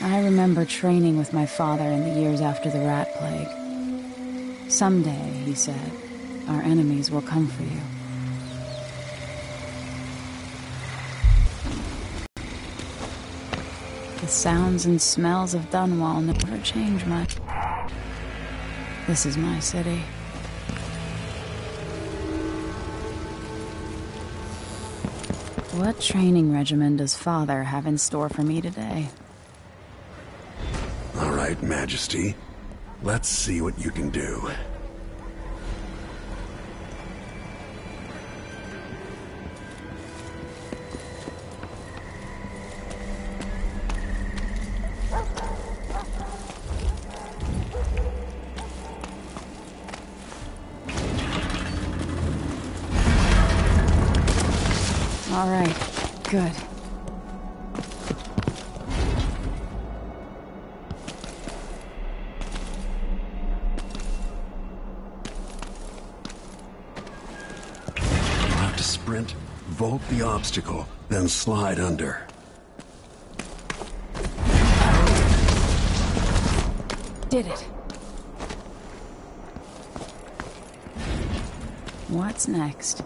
I remember training with my father in the years after the rat plague. Someday, he said, our enemies will come for you. The sounds and smells of Dunwall never change much. This is my city. What training regimen does Father have in store for me today? All right, Majesty. Let's see what you can do. All right, good. You'll have to sprint, vault the obstacle, then slide under. Did it. What's next?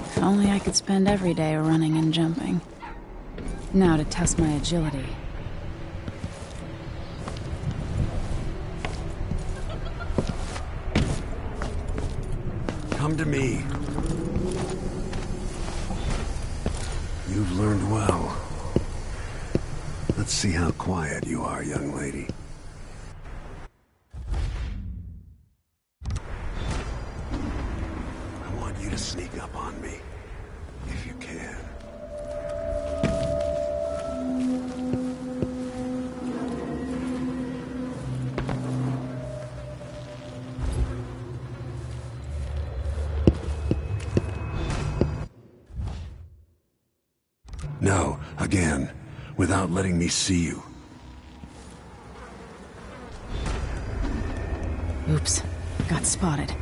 If only I could spend every day running and jumping. Now to test my agility. Come to me. You've learned well. Let's see how quiet you are, young lady. I want you to sneak up on me, if you can. No, again, without letting me see you. Oops, got spotted.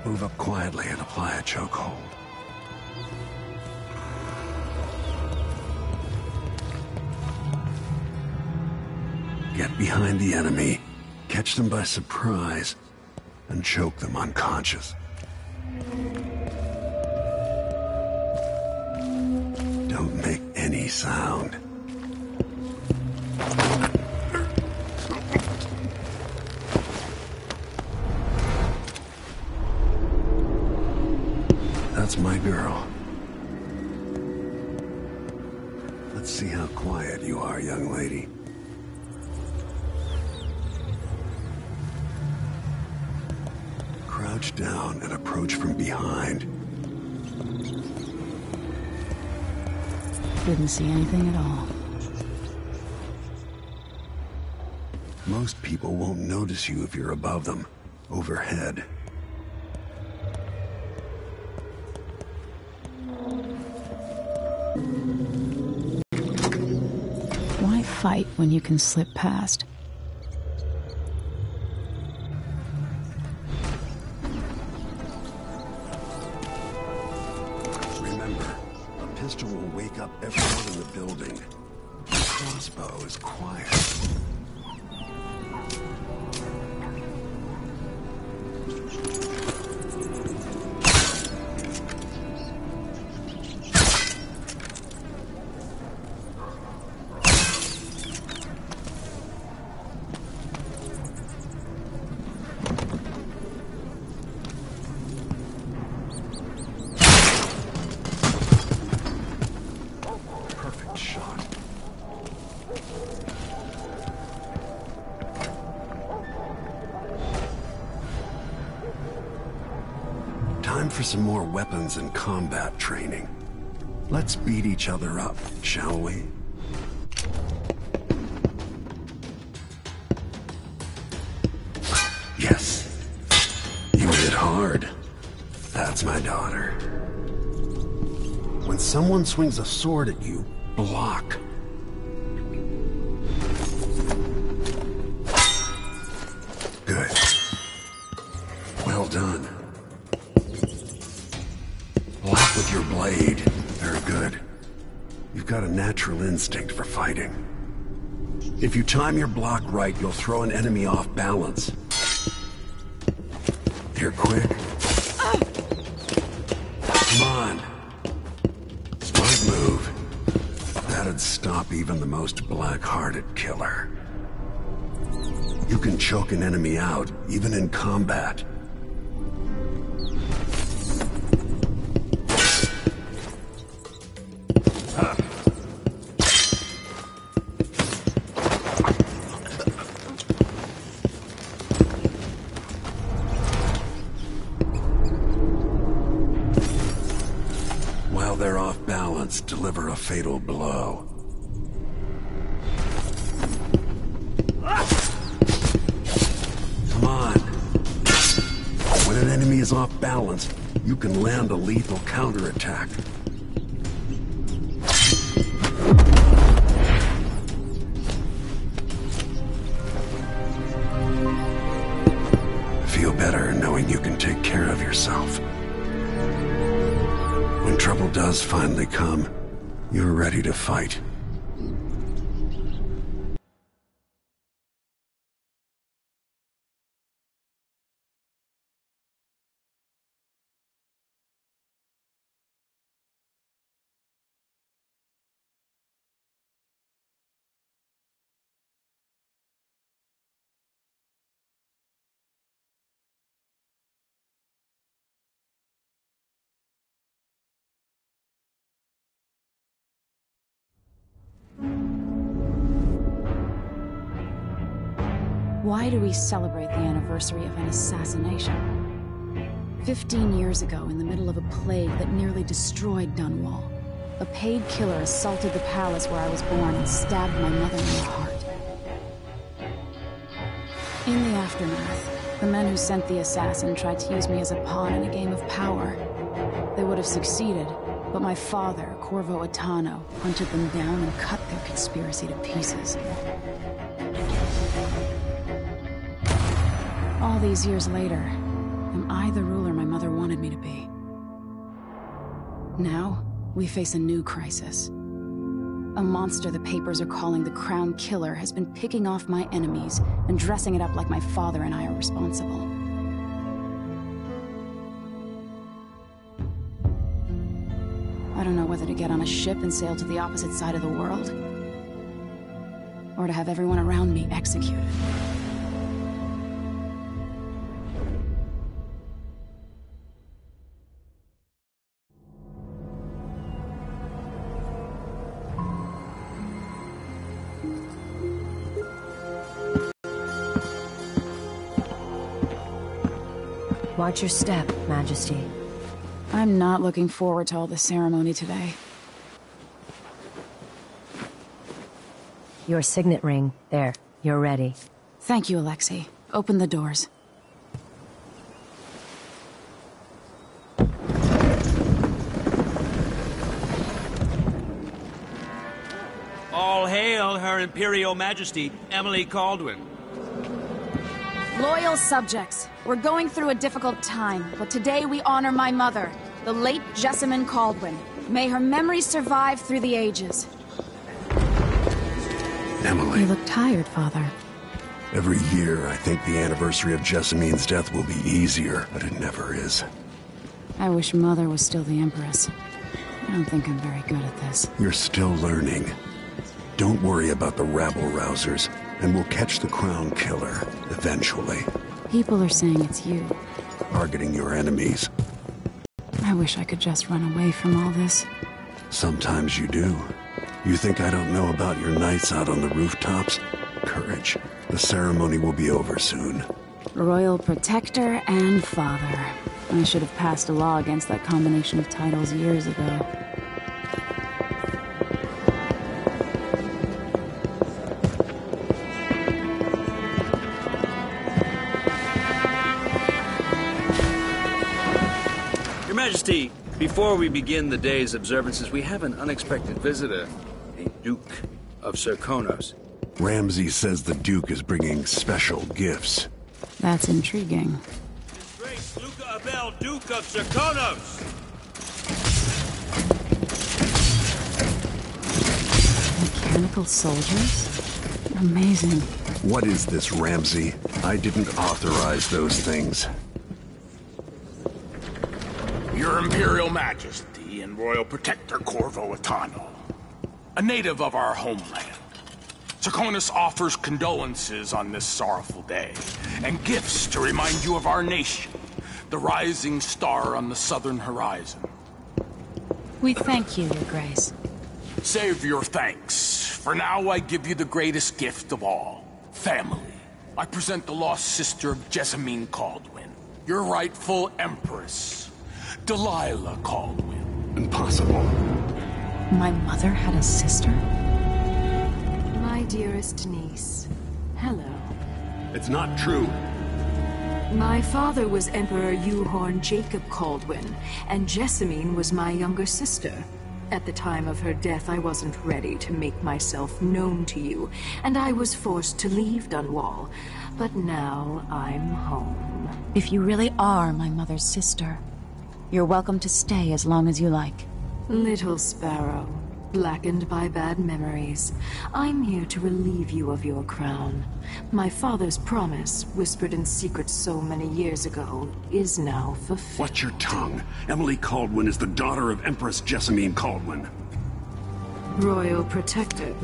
Move up quietly and apply a chokehold. Get behind the enemy, catch them by surprise, and choke them unconscious. Don't make any sound. That's my girl. Let's see how quiet you are, young lady. Crouch down and approach from behind. Didn't see anything at all. Most people won't notice you if you're above them, overhead. Why fight when you can slip past? Remember, a pistol will wake up everyone in the building. A crossbow is quiet. Time for some more weapons and combat training. Let's beat each other up, shall we? Yes. You hit hard. That's my daughter. When someone swings a sword at you, block. Good. Well done. Block with your blade. Very good. You've got a natural instinct for fighting. If you time your block right, you'll throw an enemy off balance. You're quick. Come on. Smart move. That'd stop even the most black-hearted killer. You can choke an enemy out, even in combat. While they're off balance, deliver a fatal blow. Come on. When an enemy is off balance, you can land a lethal counterattack. Feel better knowing you can take care of yourself. When trouble does finally come, you're ready to fight. Why do we celebrate the anniversary of an assassination? 15 years ago, in the middle of a plague that nearly destroyed Dunwall, a paid killer assaulted the palace where I was born and stabbed my mother in the heart. In the aftermath, the men who sent the assassin tried to use me as a pawn in a game of power. They would have succeeded, but my father, Corvo Attano, hunted them down and cut their conspiracy to pieces. All these years later, am I the ruler my mother wanted me to be? Now, we face a new crisis. A monster the papers are calling the Crown Killer has been picking off my enemies and dressing it up like my father and I are responsible. I don't know whether to get on a ship and sail to the opposite side of the world, or to have everyone around me executed. Watch your step, Majesty. I'm not looking forward to all the ceremony today. Your signet ring. There. You're ready. Thank you, Alexei. Open the doors. All hail Her Imperial Majesty, Emily Caldwin. Loyal subjects, we're going through a difficult time, but today we honor my mother, the late Jessamine Caldwin. May her memory survive through the ages. Emily. You look tired, Father. Every year, I think the anniversary of Jessamine's death will be easier, but it never is. I wish Mother was still the Empress. I don't think I'm very good at this. You're still learning. Don't worry about the rabble-rousers, and we'll catch the Crown Killer, eventually. People are saying it's you. Targeting your enemies. I wish I could just run away from all this. Sometimes you do. You think I don't know about your nights out on the rooftops? Courage. The ceremony will be over soon. Royal Protector and Father. I should have passed a law against that combination of titles years ago. Your Majesty, before we begin the day's observances, we have an unexpected visitor, the Duke of Serkonos. Ramsey says the Duke is bringing special gifts. That's intriguing. His Grace Luca Abel, Duke of Serkonos! Mechanical soldiers? Amazing. What is this, Ramsey? I didn't authorize those things. Your Imperial Majesty and Royal Protector Corvo Atano, a native of our homeland. Serkonos offers condolences on this sorrowful day, and gifts to remind you of our nation, the rising star on the southern horizon. We thank you, Your Grace. Save your thanks. For now, I give you the greatest gift of all, family. I present the lost sister of Jessamine Caldwin, your rightful Empress, Delilah Caldwin. Impossible. My mother had a sister? My dearest niece, hello. It's not true. My father was Emperor Euhorn Jacob Caldwin, and Jessamine was my younger sister. At the time of her death, I wasn't ready to make myself known to you, and I was forced to leave Dunwall. But now I'm home. If you really are my mother's sister, you're welcome to stay as long as you like. Little sparrow, blackened by bad memories, I'm here to relieve you of your crown. My father's promise, whispered in secret so many years ago, is now fulfilled. Watch your tongue. Emily Caldwin is the daughter of Empress Jessamine Caldwin. Royal Protector.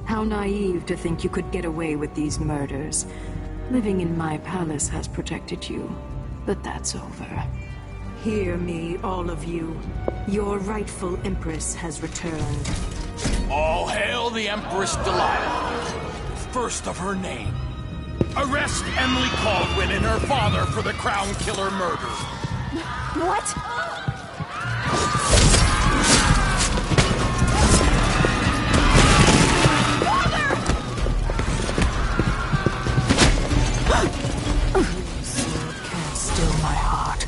How naive to think you could get away with these murders. Living in my palace has protected you, but that's over. Hear me, all of you. Your rightful Empress has returned. All hail the Empress Delilah, first of her name. Arrest Emily Caldwin and her father for the Crown Killer murder. What? Can't still my heart.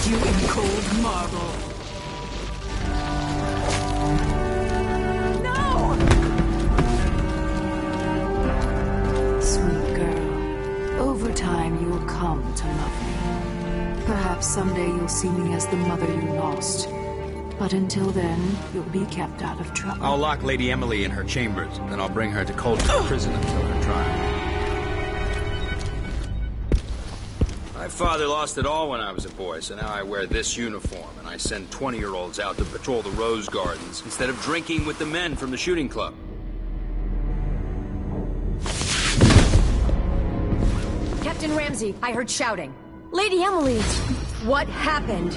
You in cold marble. No! Sweet girl, over time you'll come to love me. Perhaps someday you'll see me as the mother you lost. But until then, you'll be kept out of trouble. I'll lock Lady Emily in her chambers, then I'll bring her to Coldstream Prison until her trial. My father lost it all when I was a boy, so now I wear this uniform, and I send 20-year-olds out to patrol the rose gardens instead of drinking with the men from the shooting club. Captain Ramsey, I heard shouting. Lady Emily, what happened?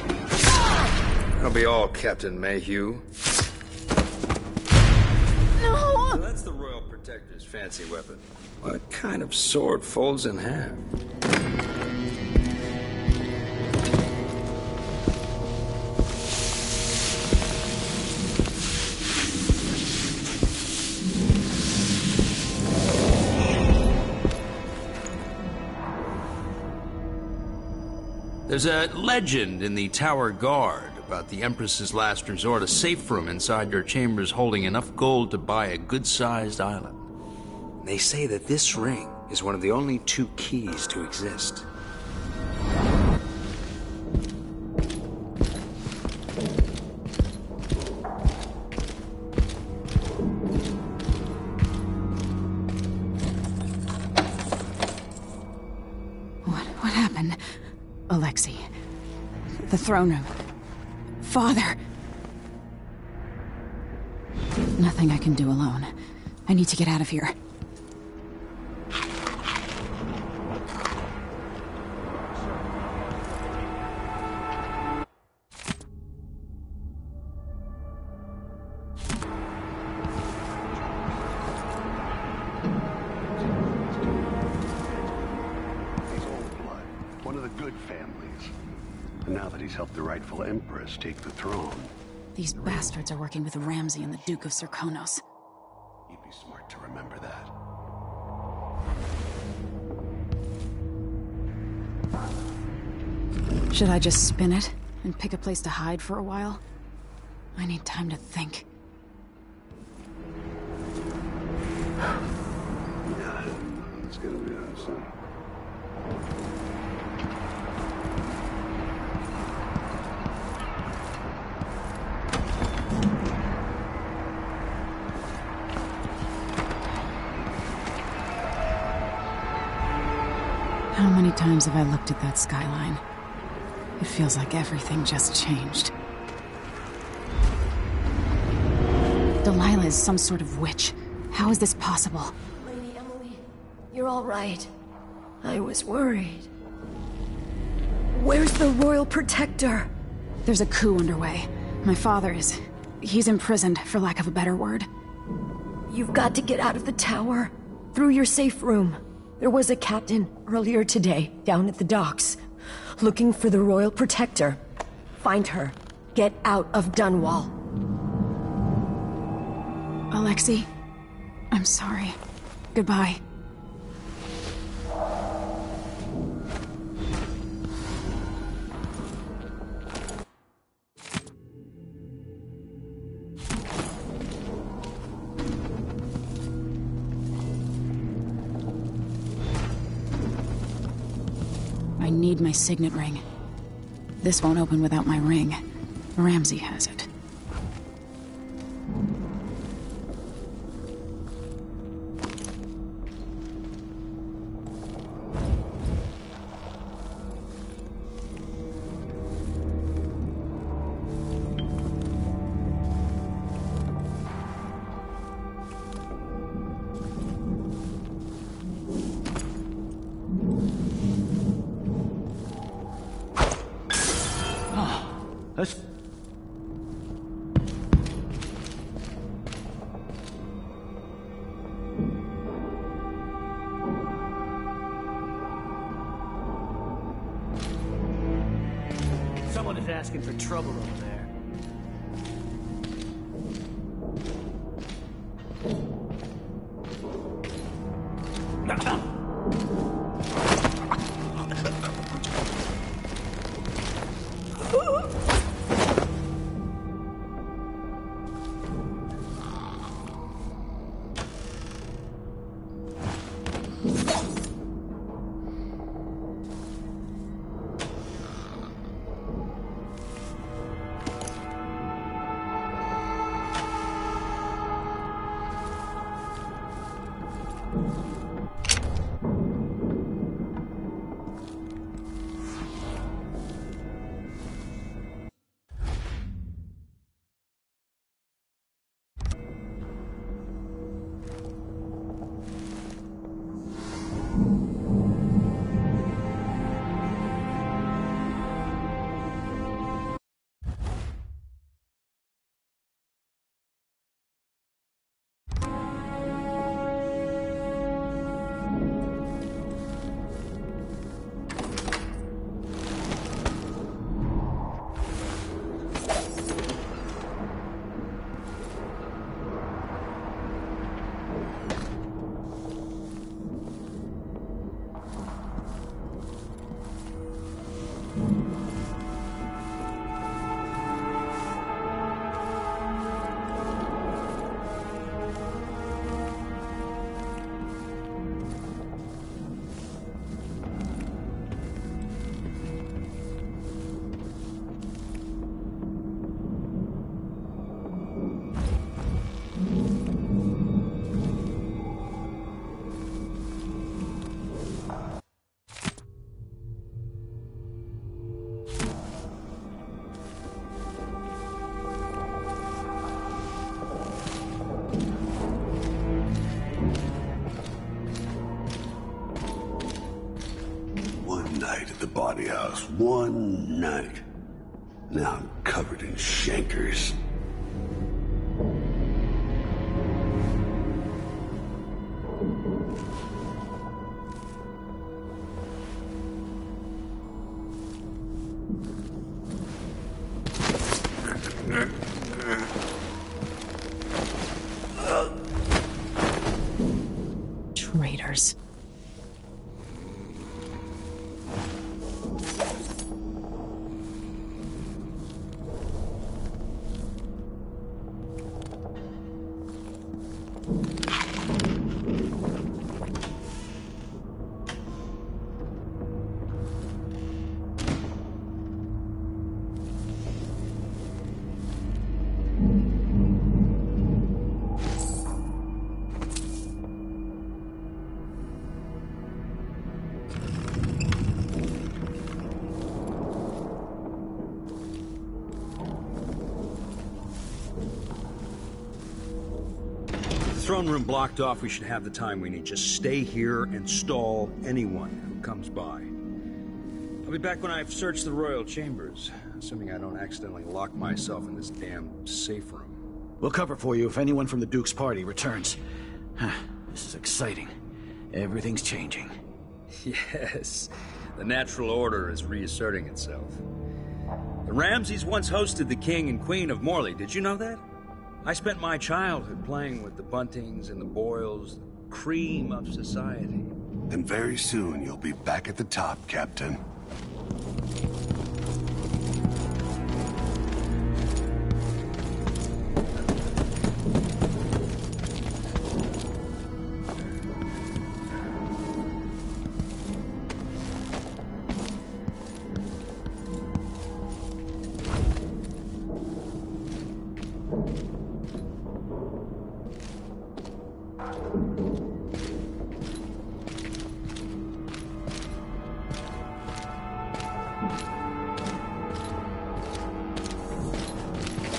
That'll be all, Captain Mayhew. No! So that's the Royal Protector's fancy weapon. What kind of sword folds in half? There's a legend in the Tower Guard about the Empress's last resort, a safe room inside her chambers holding enough gold to buy a good-sized island. They say that this ring is one of the only 2 keys to exist. What happened? Alexei. The throne room. Father! Nothing I can do alone. I need to get out of here. Now that he's helped the rightful Empress take the throne. These bastards are working with Ramsey and the Duke of Serkonos. You'd be smart to remember that. Should I just spin it and pick a place to hide for a while? I need time to think. Yeah, it's gonna be done soon. How many times have I looked at that skyline? It feels like everything just changed. Delilah is some sort of witch. How is this possible? Lady Emily, you're all right. I was worried. Where's the Royal Protector? There's a coup underway. My father is... he's imprisoned, for lack of a better word. You've got to get out of the tower. Through your safe room. There was a captain earlier today, down at the docks, looking for the Royal Protector. Find her. Get out of Dunwall. Alexei, I'm sorry. Goodbye. I need my signet ring. This won't open without my ring. Ramsey has it. Let's... Someone is asking for trouble over there. One night at the body house. One night. Now I'm covered in shankers. Traitors. Throne room blocked off. We should have the time we need. Just stay here and stall anyone who comes by. I'll be back when I've searched the royal chambers, assuming I don't accidentally lock myself in this damn safe room. We'll cover for you if anyone from the Duke's party returns. This is exciting. Everything's changing. Yes, the natural order is reasserting itself. The Ramseys once hosted the King and Queen of Morley. Did you know that? I spent my childhood playing with the Buntings and the Boyles, the cream of society. And very soon you'll be back at the top, Captain.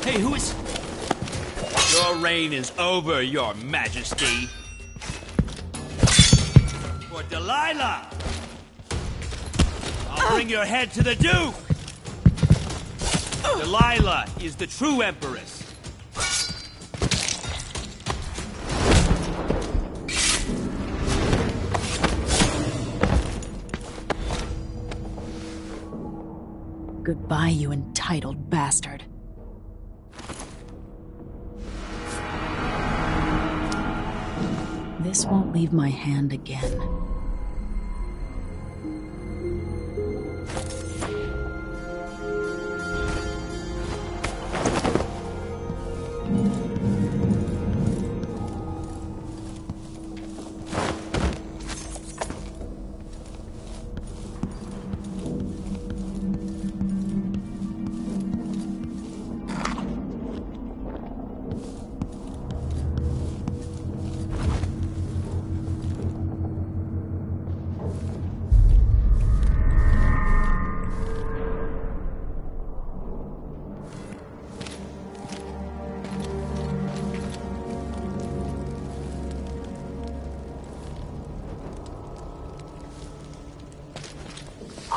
Hey, who is... Your reign is over, your majesty. For Delilah! I'll bring your head to the Duke! Delilah is the true empress. Goodbye, you entitled bastard. This won't leave my hand again.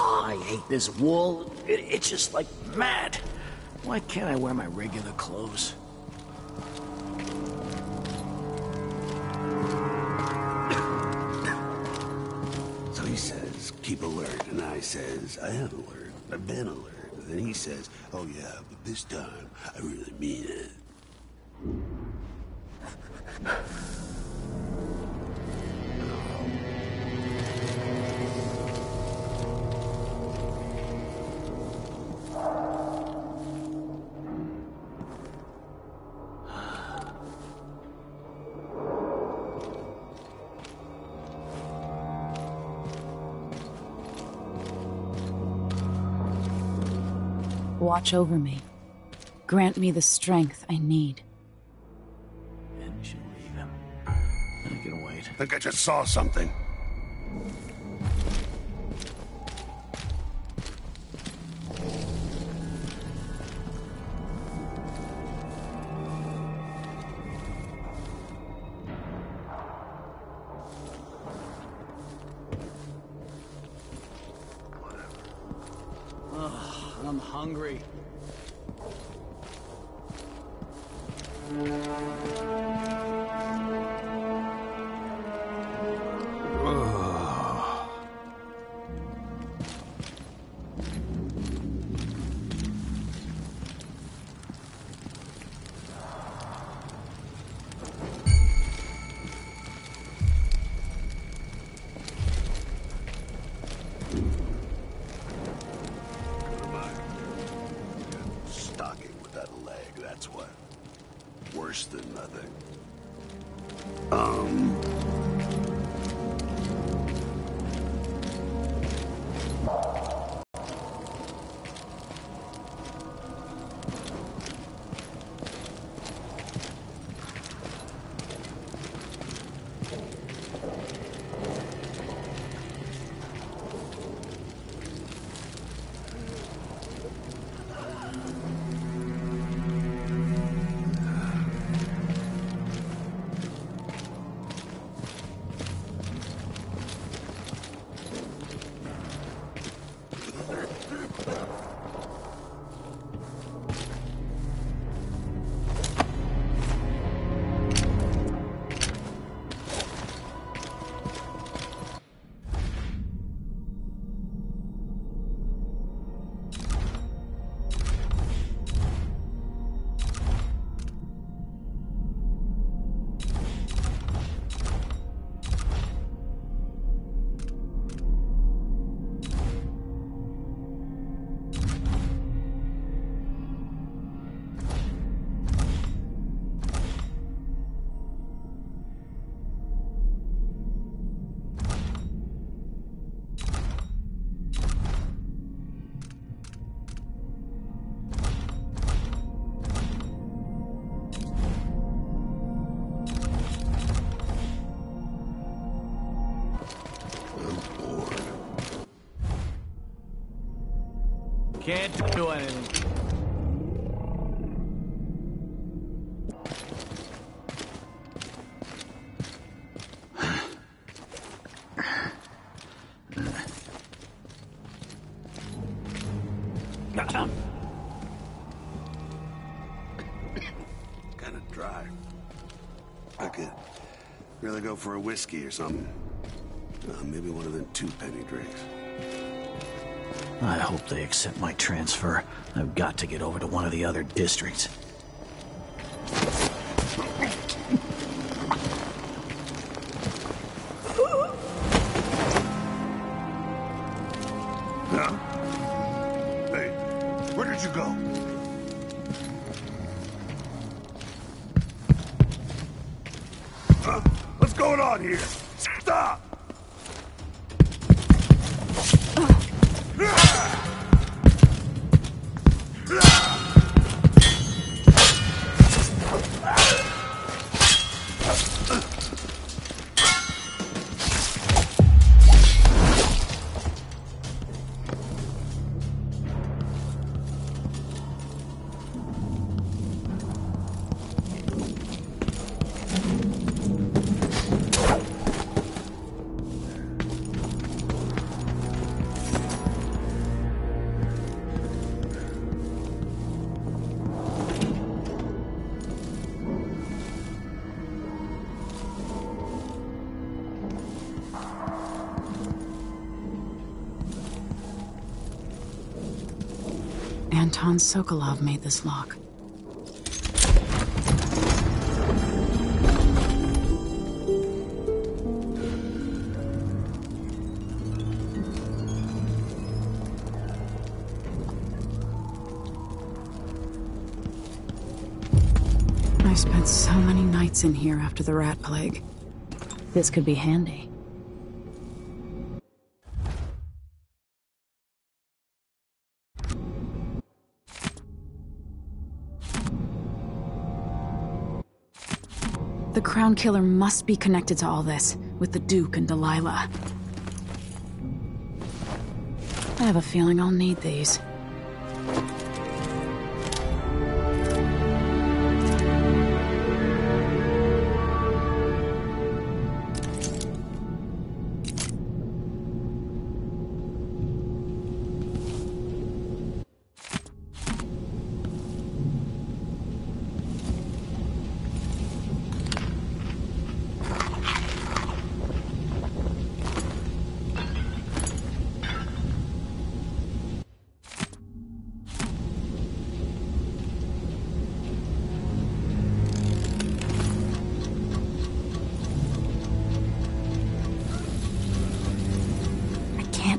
I hate this wool. It itches like mad. Why can't I wear my regular clothes? So he says, keep alert, and I says, I am alert. I've been alert. And then he says, oh yeah, but this time, I really mean it. Watch over me. Grant me the strength I need. And we should leave him. I can wait. I think I just saw something. I'm hungry. Stocking with that leg, that's what. Worse than nothing. Can't do anything. Kinda dry. I could really go for a whiskey or something. Maybe one of them 2-penny drinks. I hope they accept my transfer. I've got to get over to one of the other districts. Huh? Hey, where did you go? What's going on here? Stop! Anton Sokolov made this lock. I spent so many nights in here after the rat plague. This could be handy. The Crown Killer must be connected to all this, with the Duke and Delilah. I have a feeling I'll need these.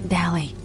Dally.